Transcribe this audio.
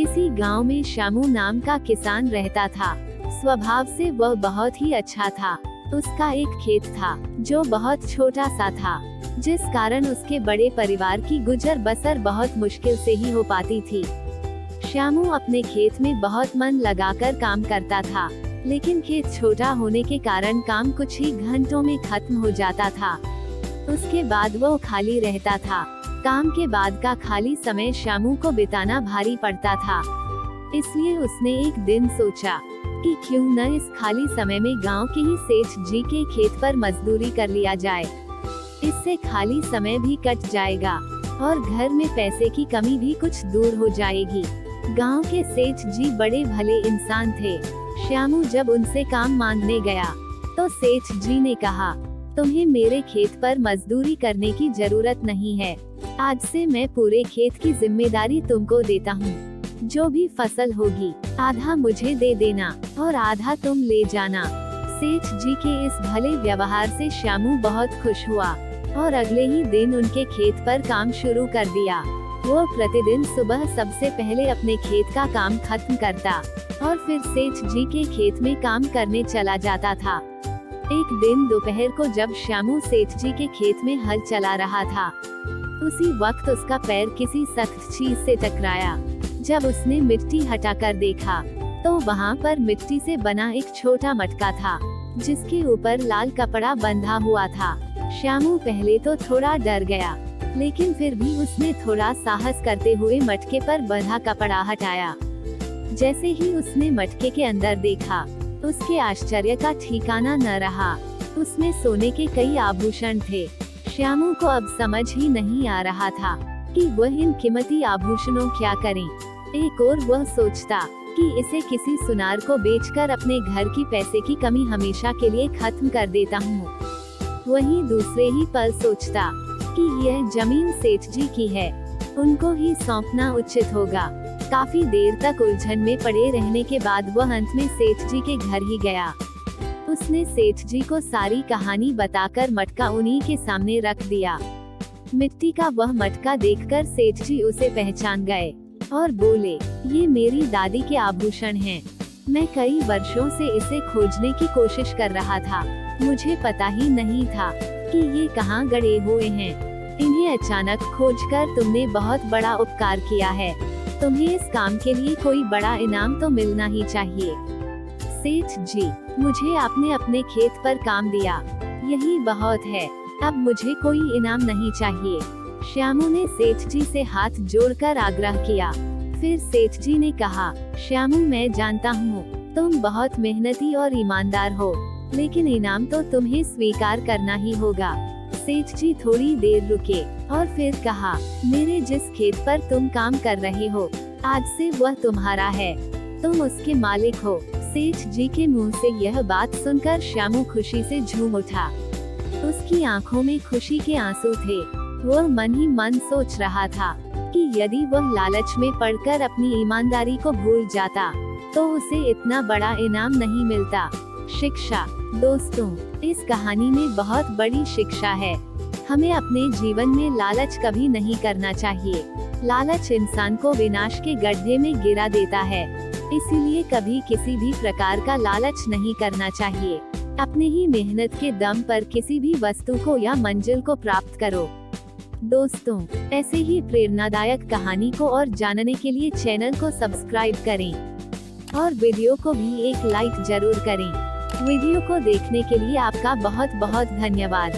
किसी गांव में श्यामू नाम का किसान रहता था। स्वभाव से वह बहुत ही अच्छा था। उसका एक खेत था जो बहुत छोटा सा था, जिस कारण उसके बड़े परिवार की गुजर बसर बहुत मुश्किल से ही हो पाती थी। श्यामू अपने खेत में बहुत मन लगाकर काम करता था, लेकिन खेत छोटा होने के कारण काम कुछ ही घंटों में खत्म हो जाता था। उसके बाद वो खाली रहता था। काम के बाद का खाली समय श्यामू को बिताना भारी पड़ता था। इसलिए उसने एक दिन सोचा कि क्यों न इस खाली समय में गांव के ही सेठ जी के खेत पर मजदूरी कर लिया जाए। इससे खाली समय भी कट जाएगा और घर में पैसे की कमी भी कुछ दूर हो जाएगी। गांव के सेठ जी बड़े भले इंसान थे। श्यामू जब उनसे काम मांगने गया तो सेठ जी ने कहा, तुम्हें मेरे खेत पर मजदूरी करने की जरूरत नहीं है। आज से मैं पूरे खेत की जिम्मेदारी तुमको देता हूँ। जो भी फसल होगी आधा मुझे दे देना और आधा तुम ले जाना। सेठ जी के इस भले व्यवहार से श्यामू बहुत खुश हुआ और अगले ही दिन उनके खेत पर काम शुरू कर दिया। वो प्रतिदिन सुबह सबसे पहले अपने खेत का काम खत्म करता और फिर सेठ जी के खेत में काम करने चला जाता था। एक दिन दोपहर को जब श्यामू सेठ जी के खेत में हल चला रहा था, उसी वक्त उसका पैर किसी सख्त चीज से टकराया। जब उसने मिट्टी हटाकर देखा तो वहाँ पर मिट्टी से बना एक छोटा मटका था, जिसके ऊपर लाल कपड़ा बंधा हुआ था। श्यामू पहले तो थोड़ा डर गया, लेकिन फिर भी उसने थोड़ा साहस करते हुए मटके पर बंधा कपड़ा हटाया। जैसे ही उसने मटके के अंदर देखा, उसके आश्चर्य का ठिकाना न रहा। उसमें सोने के कई आभूषण थे। श्यामू को अब समझ ही नहीं आ रहा था कि वह इन कीमती आभूषणों क्या करें। एक और वह सोचता कि इसे किसी सुनार को बेचकर अपने घर की पैसे की कमी हमेशा के लिए खत्म कर देता हूँ। वहीं दूसरे ही पल सोचता कि यह जमीन सेठ जी की है, उनको ही सौंपना उचित होगा। काफी देर तक उलझन में पड़े रहने के बाद वह अंत में सेठ जी के घर ही गया। उसने सेठ जी को सारी कहानी बताकर मटका उन्हीं के सामने रख दिया। मिट्टी का वह मटका देखकर सेठ जी उसे पहचान गए और बोले, ये मेरी दादी के आभूषण हैं। मैं कई वर्षों से इसे खोजने की कोशिश कर रहा था। मुझे पता ही नहीं था कि ये कहाँ गड़े हुए हैं। इन्हें अचानक खोजकर तुमने बहुत बड़ा उपकार किया है। तुम्हें इस काम के लिए कोई बड़ा इनाम तो मिलना ही चाहिए। सेठ जी, मुझे आपने अपने खेत पर काम दिया, यही बहुत है। अब मुझे कोई इनाम नहीं चाहिए। श्यामू ने सेठ जी से हाथ जोड़कर आग्रह किया। फिर सेठ जी ने कहा, श्यामू, मैं जानता हूँ तुम बहुत मेहनती और ईमानदार हो, लेकिन इनाम तो तुम्हें स्वीकार करना ही होगा। सेठ जी थोड़ी देर रुके और फिर कहा, मेरे जिस खेत पर तुम काम कर रहे हो, आज से वह तुम्हारा है। तुम उसके मालिक हो। सेठ जी के मुंह से यह बात सुनकर श्यामू खुशी से झूम उठा। उसकी आंखों में खुशी के आंसू थे। वह मन ही मन सोच रहा था कि यदि वह लालच में पड़कर अपनी ईमानदारी को भूल जाता तो उसे इतना बड़ा इनाम नहीं मिलता। शिक्षा। दोस्तों, इस कहानी में बहुत बड़ी शिक्षा है। हमें अपने जीवन में लालच कभी नहीं करना चाहिए। लालच इंसान को विनाश के गड्ढे में गिरा देता है। इसीलिए कभी किसी भी प्रकार का लालच नहीं करना चाहिए। अपने ही मेहनत के दम पर किसी भी वस्तु को या मंजिल को प्राप्त करो। दोस्तों, ऐसे ही प्रेरणादायक कहानी को और जानने के लिए चैनल को सब्सक्राइब करें और वीडियो को भी एक लाइक जरूर करें। वीडियो को देखने के लिए आपका बहुत बहुत धन्यवाद।